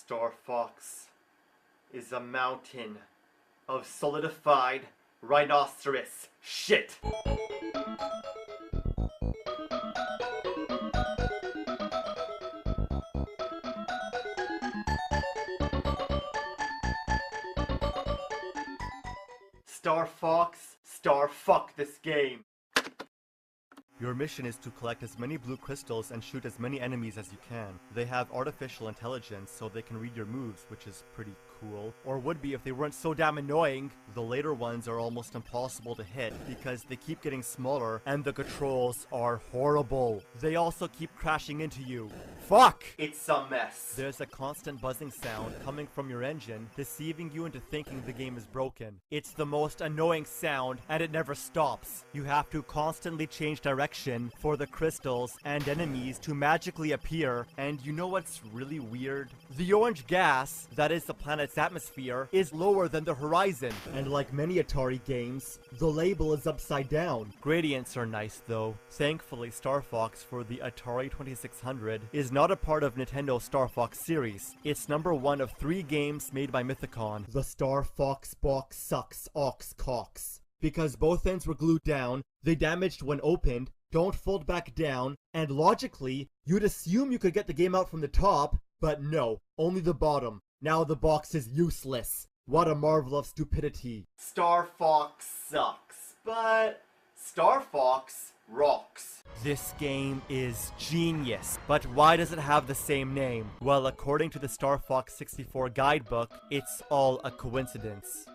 Star Fox is a mountain of solidified rhinoceros shit. Star Fox, star fuck this game. Your mission is to collect as many blue crystals and shoot as many enemies as you can. They have artificial intelligence, so they can read your moves, which is pretty cool. Or would be if they weren't so damn annoying. The later ones are almost impossible to hit because they keep getting smaller and the controls are horrible. They also keep crashing into you. Fuck! It's a mess. There's a constant buzzing sound coming from your engine, deceiving you into thinking the game is broken. It's the most annoying sound and it never stops. You have to constantly change direction for the crystals and enemies to magically appear, and you know what's really weird? The orange gas, that is the planet's atmosphere, is lower than the horizon, and like many Atari games, the label is upside down. Gradients are nice though. Thankfully, Star Fox for the Atari 2600 is not a part of Nintendo's Star Fox series. It's number 1 of 3 games made by Mythicon. The Star Fox box sucks ox cocks. Because both ends were glued down, they damaged when opened, don't fold back down, and logically, you'd assume you could get the game out from the top, but no, only the bottom. Now the box is useless. What a marvel of stupidity. Star Fox sucks, but Star Fox rocks. This game is genius, but why does it have the same name? Well, according to the Star Fox 64 guidebook, it's all a coincidence.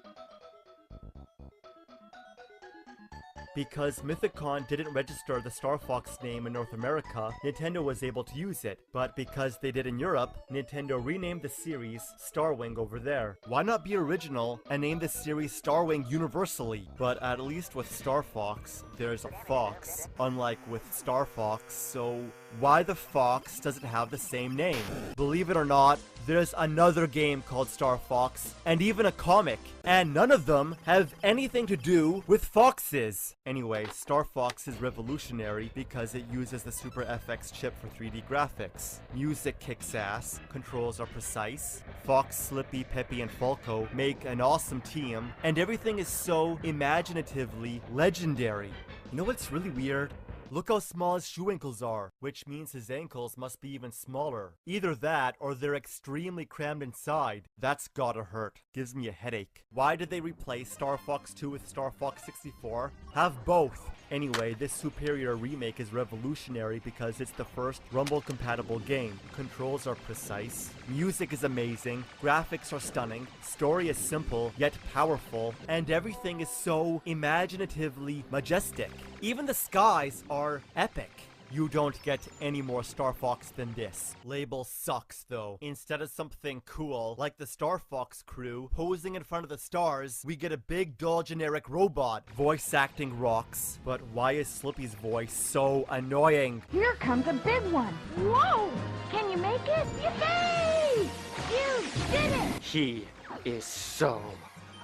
Because Mythicon didn't register the Star Fox name in North America, Nintendo was able to use it. But because they did in Europe, Nintendo renamed the series Starwing over there. Why not be original and name the series Starwing universally? But at least with Star Fox, there's a fox, unlike with Star Fox, so why the fox does it have the same name? Believe it or not, there's another game called Star Fox, and even a comic, and none of them have anything to do with foxes. Anyway, Star Fox is revolutionary because it uses the Super FX chip for 3D graphics. Music kicks ass, controls are precise, Fox, Slippy, Peppy, and Falco make an awesome team, and everything is so imaginatively legendary. You know what's really weird? Look how small his shoe ankles are, which means his ankles must be even smaller. Either that, or they're extremely crammed inside. That's gotta hurt. Gives me a headache. Why did they replace Star Fox 2 with Star Fox 64? Have both. Anyway, this superior remake is revolutionary because it's the first Rumble-compatible game. Controls are precise, music is amazing, graphics are stunning, story is simple yet powerful, and everything is so imaginatively majestic. Even the skies are epic. You don't get any more Star Fox than this. Label sucks though. Instead of something cool, like the Star Fox crew posing in front of the stars, we get a big dull generic robot. Voice acting rocks, but why is Slippy's voice so annoying? Here comes a big one. Whoa! Can you make it? Yippee! You did it! He is so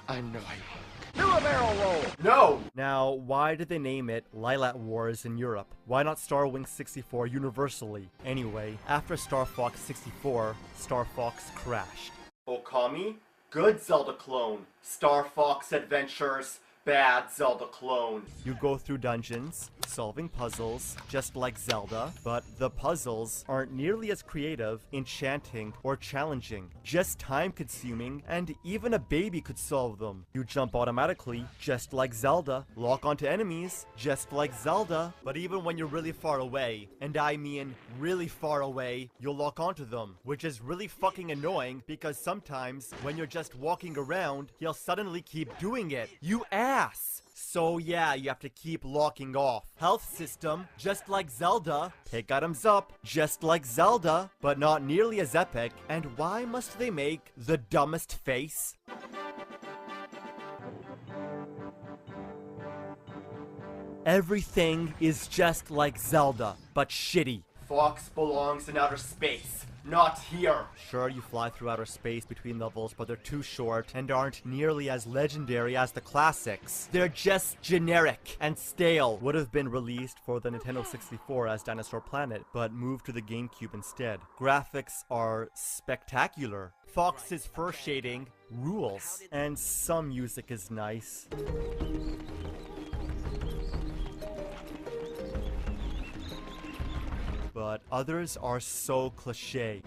annoying. Do a barrel roll! No! Now, why did they name it Lilat Wars in Europe? Why not Star Wing 64 universally? Anyway, after Star Fox 64, Star Fox crashed. Okami? Good Zelda clone. Star Fox Adventures. Bad Zelda clone. You go through dungeons, solving puzzles, just like Zelda, but the puzzles aren't nearly as creative, enchanting, or challenging. Just time-consuming, and even a baby could solve them. You jump automatically, just like Zelda. Lock onto enemies, just like Zelda. But even when you're really far away, and I mean really far away, you'll lock onto them. Which is really fucking annoying, because sometimes, when you're just walking around, he'll suddenly keep doing it. You ass! So yeah, you have to keep locking off. Health system, just like Zelda. Pick items up, just like Zelda, but not nearly as epic. And why must they make the dumbest face? Everything is just like Zelda, but shitty. Fox belongs in outer space, Not here. Sure, you fly through outer space between levels, but they're too short and aren't nearly as legendary as the classics. They're just generic and stale. Would have been released for the Nintendo 64 as Dinosaur Planet, but moved to the GameCube instead. Graphics are spectacular. Fox's fur shading rules, and some music is nice. But others are so cliché.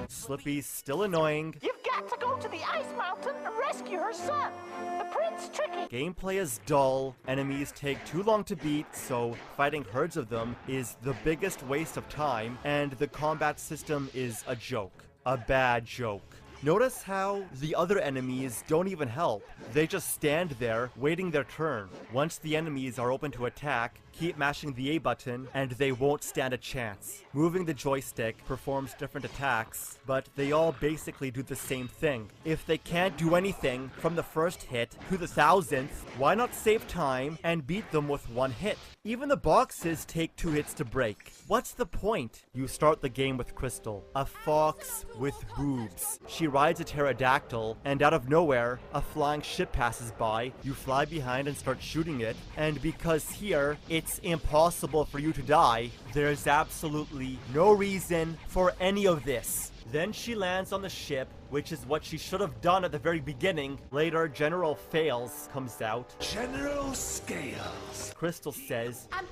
Slippy's still annoying. You've got to go to the Ice Mountain and rescue her son. The Prince Tricky. Gameplay is dull, enemies take too long to beat, so fighting herds of them is the biggest waste of time, and the combat system is a joke. A bad joke. Notice how the other enemies don't even help. They just stand there, waiting their turn. Once the enemies are open to attack, keep mashing the A button, and they won't stand a chance. Moving the joystick performs different attacks, but they all basically do the same thing. If they can't do anything from the first hit to the 1000th, why not save time and beat them with one hit? Even the boxes take 2 hits to break. What's the point? You start the game with Crystal, a fox with boobs. She rides a pterodactyl, and out of nowhere, a flying ship passes by. You fly behind and start shooting it, and because here, it's impossible for you to die, there's absolutely no reason for any of this. Then she lands on the ship, which is what she should have done at the very beginning. Later, General Fails comes out. General Scales. Crystal says, but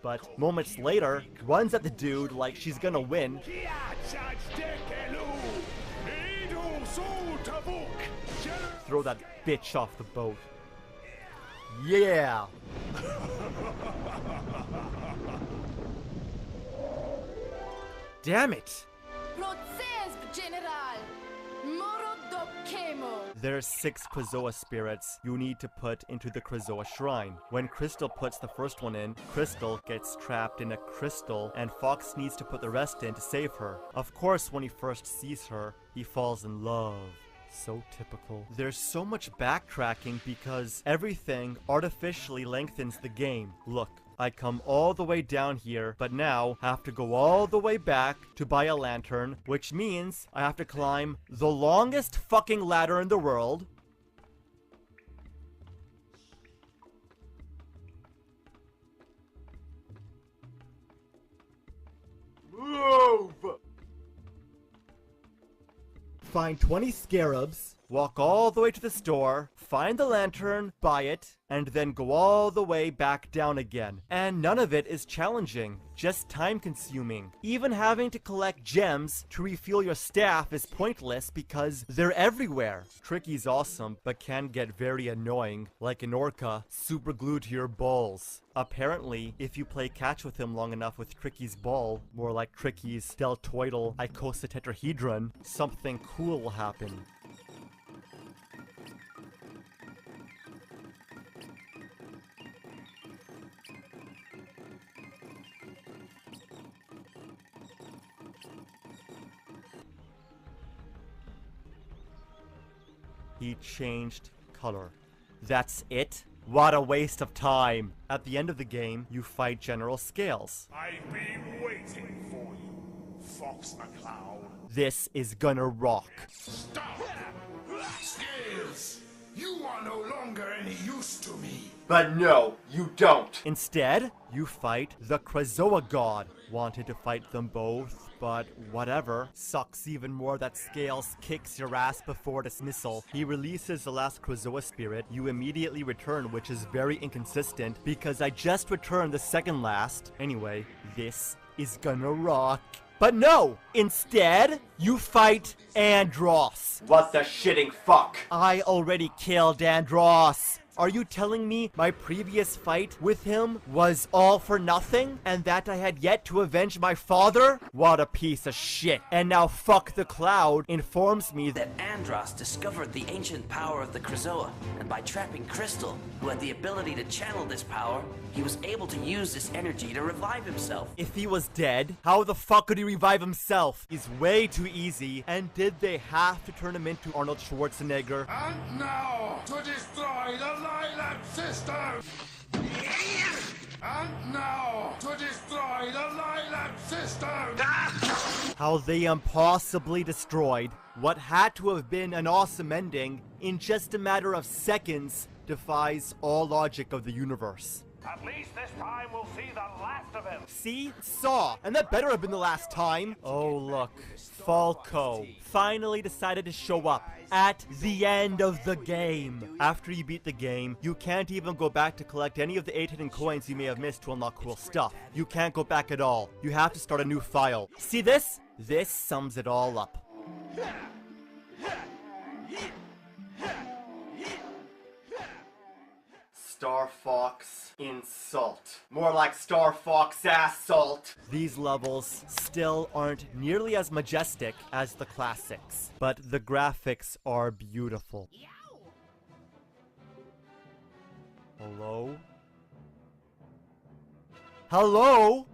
but moments later, runs at the dude like she's gonna win. Throw that bitch off the boat. Yeah! Damn it! There's 6 Krazoa spirits you need to put into the Krazoa shrine. When Crystal puts the first one in, Crystal gets trapped in a crystal, and Fox needs to put the rest in to save her. Of course, when he first sees her, he falls in love. So typical. There's so much backtracking because everything artificially lengthens the game. Look, I come all the way down here, but now have to go all the way back to buy a lantern, which means I have to climb the longest fucking ladder in the world. Move! Find 20 scarabs, walk all the way to the store, find the lantern, buy it, and then go all the way back down again. And none of it is challenging, just time consuming. Even having to collect gems to refuel your staff is pointless because they're everywhere. Tricky's awesome, but can get very annoying, like an orca super glued to your balls. Apparently, if you play catch with him long enough with Tricky's ball, more like Tricky's deltoidal icosatetrahedron, something cool will happen. He changed color. That's it? What a waste of time! At the end of the game, you fight General Scales. I've been waiting for you, Fox McCloud. This is gonna rock. Stop! Scales! You are no longer any use to me. But no, you don't! Instead, you fight the Krazoa God. Wanted to fight them both, but whatever. Sucks even more that Scales kicks your ass before dismissal. He releases the last Krazoa spirit, you immediately return, which is very inconsistent because I just returned the second last. Anyway, this is gonna rock. But no! Instead, you fight Andross. What the shitting fuck? I already killed Andross. Are you telling me my previous fight with him was all for nothing? And that I had yet to avenge my father? What a piece of shit. And now Fuck the Cloud informs me that Andross discovered the ancient power of the Krazoa, and by trapping Crystal, who had the ability to channel this power, he was able to use this energy to revive himself. if he was dead, how the fuck could he revive himself? He's way too easy. And did they have to turn him into Arnold Schwarzenegger? And now, to destroy the Lilac system! And now, to destroy the Lilac system! How they impossibly destroyed what had to have been an awesome ending in just a matter of seconds defies all logic of the universe. At least this time we'll see the last of him. See? Saw! And that better have been the last time! Oh look, Falco finally decided to show up at the end of the game. After you beat the game, you can't even go back to collect any of the 8 hidden coins you may have missed to unlock cool stuff. You can't go back at all. You have to start a new file. See this? This sums it all up. Star Fox insult. More like Star Fox assault. These levels still aren't nearly as majestic as the classics, but the graphics are beautiful. Hello? Hello?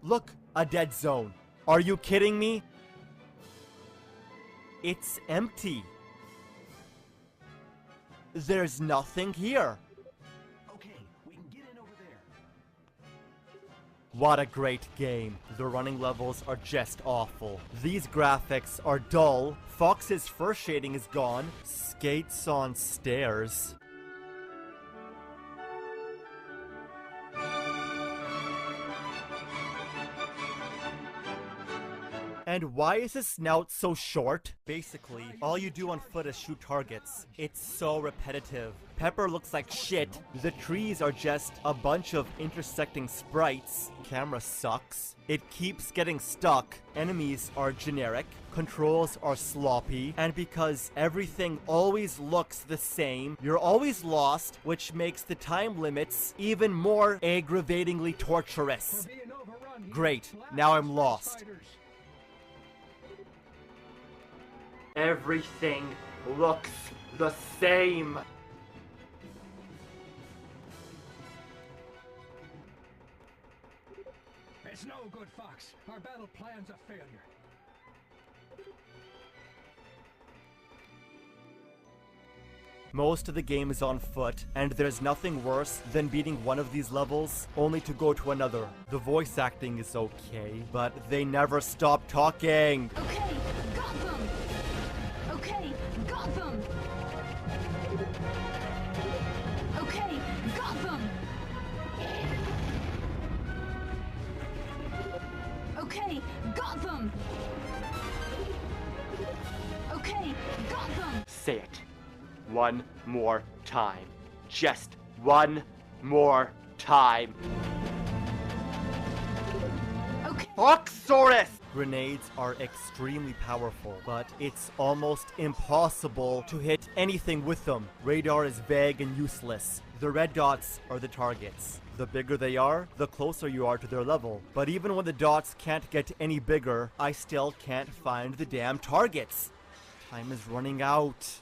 Look, a dead zone. Are you kidding me? It's empty. There's nothing here. What a great game. The running levels are just awful. These graphics are dull. Fox's first shading is gone. Skates on stairs. And why is his snout so short? Basically, all you do on foot is shoot targets. It's so repetitive. Pepper looks like shit. The trees are just a bunch of intersecting sprites. Camera sucks. It keeps getting stuck. Enemies are generic. Controls are sloppy. And because everything always looks the same, you're always lost, which makes the time limits even more aggravatingly torturous. Great, now I'm lost. Everything looks the same. It's no good, Fox. Our battle plan's a failure. Most of the game is on foot, and there's nothing worse than beating one of these levels only to go to another. The voice acting is okay, but they never stop talking. Okay, got them! Okay, got them! Okay, got them! Okay, got them! Okay, got them! Say it. One more time. Just one more time. Okay. Foxsaurus! Grenades are extremely powerful, but it's almost impossible to hit anything with them. Radar is vague and useless. The red dots are the targets. The bigger they are, the closer you are to their level. But even when the dots can't get any bigger, I still can't find the damn targets. Time is running out.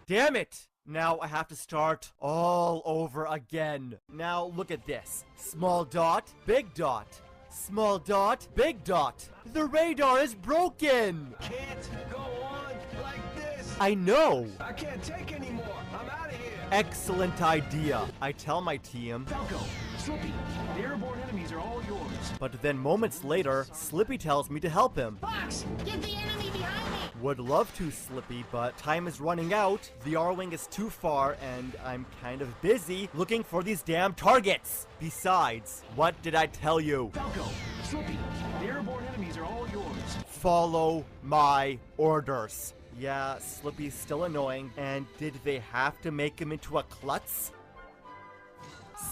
Damn it! Now I have to start all over again. Now look at this. Small dot, big dot. Small dot, big dot. The radar is broken! Can't go on like this. I know! I can't take anymore. I'm out of here. Excellent idea. I tell my team. Falco, Slippy, the airborne enemies are all yours. But then moments later, Slippy tells me to help him. Fox, get the enemy behind me! Would love to, Slippy, but time is running out. The R-Wing is too far, and I'm kind of busy looking for these damn targets. Besides, what did I tell you? Falco, Slippy, the airborne enemies are all yours. Follow my orders. Yeah, Slippy's still annoying, and did they have to make him into a klutz?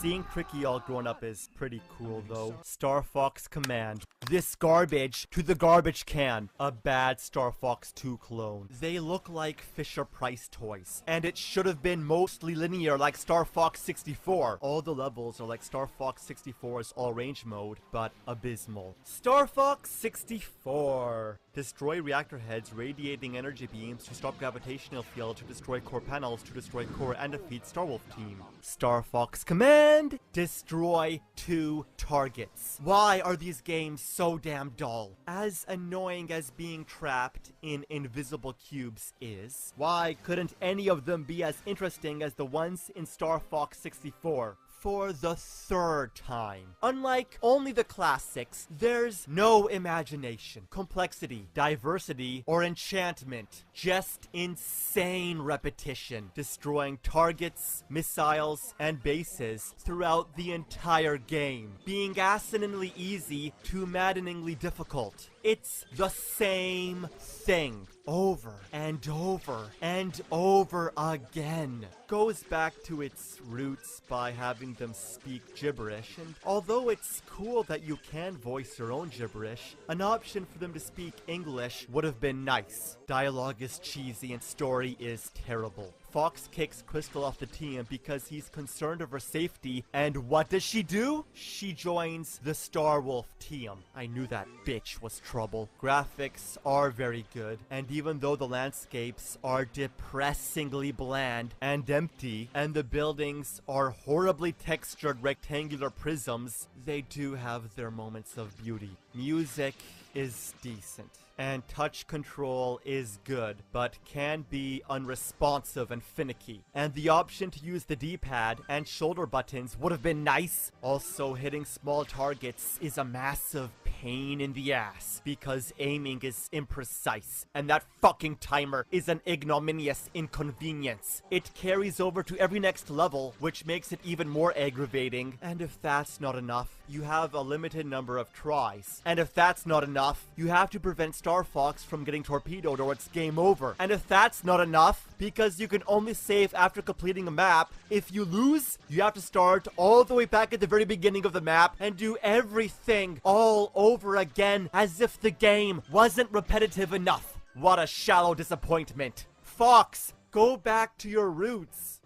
Seeing Cricky all grown up is pretty cool, though. Star Fox Command. This garbage to the garbage can. A bad Star Fox 2 clone. They look like Fisher-Price toys. And it should have been mostly linear like Star Fox 64. All the levels are like Star Fox 64's all-range mode, but abysmal. Star Fox 64. Destroy reactor heads, radiating energy beams to stop gravitational field, to destroy core panels, to destroy core and defeat Starwolf team. Star Fox command! Destroy 2 targets. Why are these games so damn dull? As annoying as being trapped in invisible cubes is, why couldn't any of them be as interesting as the ones in Star Fox 64? For the 3rd time. Unlike only the classics, there's no imagination, complexity, diversity, or enchantment. Just insane repetition, destroying targets, missiles, and bases throughout the entire game, being asininely easy to maddeningly difficult. It's the same thing over and over and over again. Goes back to its roots by having them speak gibberish, and although it's cool that you can voice your own gibberish, an option for them to speak English would have been nice. Dialogue is cheesy and story is terrible. Fox kicks Crystal off the team because he's concerned of her safety, and what does she do? She joins the Starwolf team. I knew that bitch was trouble. Graphics are very good, and even though the landscapes are depressingly bland and empty, and the buildings are horribly textured rectangular prisms, they do have their moments of beauty. Music is decent, and touch control is good, but can be unresponsive and finicky. And the option to use the D-pad and shoulder buttons would have been nice. Also, hitting small targets is a massive pain in the ass, because aiming is imprecise, and that fucking timer is an ignominious inconvenience. It carries over to every next level, which makes it even more aggravating. And if that's not enough, you have a limited number of tries. And if that's not enough, you have to prevent Star Fox from getting torpedoed or it's game over. And if that's not enough, because you can only save after completing a map, if you lose, you have to start all the way back at the very beginning of the map and do everything all over again as if the game wasn't repetitive enough. What a shallow disappointment. Fox, go back to your roots.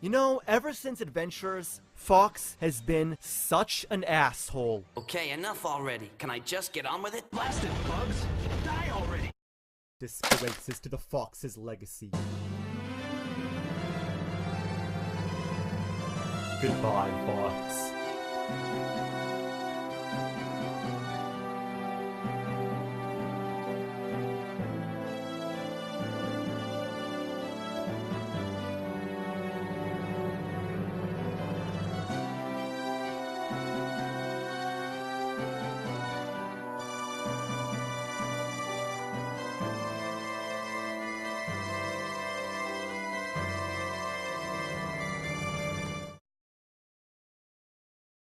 You know, ever since Adventures, Fox has been such an asshole. Okay, enough already. Can I just get on with it? Blast it, Bugs! Die already! Disgraces to the Fox's legacy. Goodbye, Fox.